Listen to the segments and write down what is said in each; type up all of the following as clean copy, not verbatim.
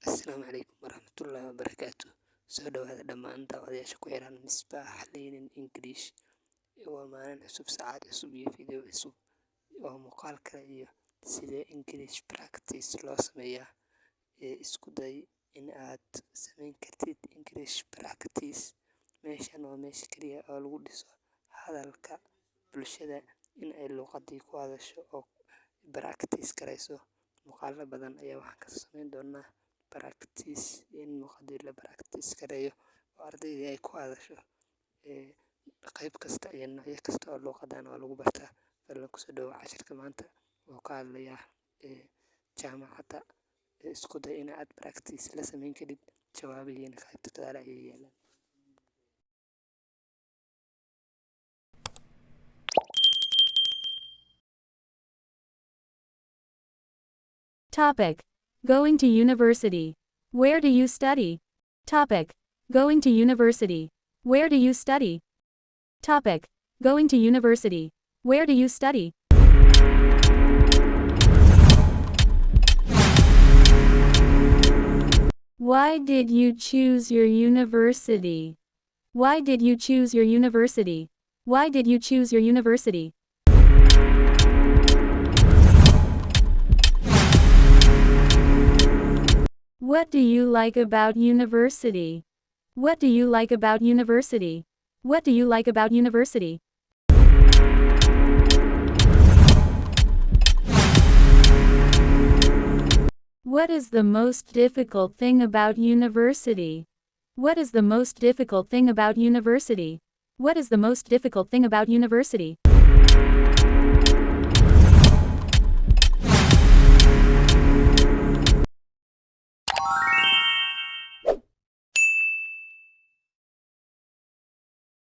Asalaamu calaykum waraxmatullaahi wabarakaatu. Soo dhawaada dhammaan daawadayaasha ku xiran Misbaax Learning English. Waa maalin cusub, saacad cusub iyo video cusub oo muuqaal kale iyo sidee English practice loo sameeyaa. Isku day in aad samayn kartid English practice. Meeshan waa meesha kaliya oo lagu dhiso hadalka bulshada in ay luuqadii ku hadasho oo practice garayso. Muuqaalo badan ayaa waxaan ka samayn doonaa practice in luuqadii la practice gareeyo oo ardayda ay ku hadasho. Qayb kasta iyo nooc kasta oo luuqadan waa lagu bartaa. Fadlan ku soo dhawaad casharka maanta oo ka hadlaya jaamacadda. Isku day in aad practice la samayn karid. Jawaabihiina qaybta gadaal ayay yaalaan. Topic: Going to university. Where do you study? Topic: Going to university. Where do you study? Topic: Going to university. Where do you study? Why did you choose your university? Why did you choose your university? Why did you choose your university? What do you like about university? What do you like about university? What do you like about university? What is the most difficult thing about university? What is the most difficult thing about university? What is the most difficult thing about university?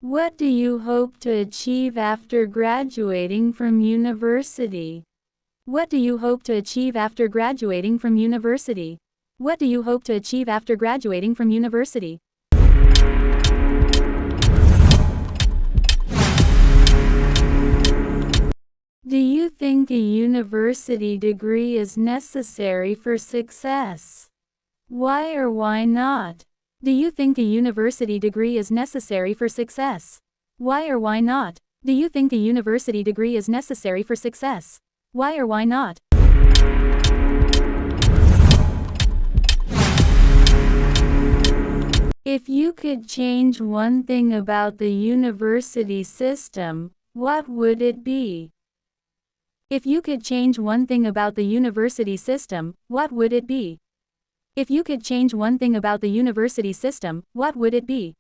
What do you hope to achieve after graduating from university? What do you hope to achieve after graduating from university? What do you hope to achieve after graduating from university? Do you think a university degree is necessary for success? Why or why not? Do you think a university degree is necessary for success? Why or why not? Do you think a university degree is necessary for success? Why or why not? If you could change one thing about the university system, what would it be? If you could change one thing about the university system, what would it be? If you could change one thing about the university system, what would it be?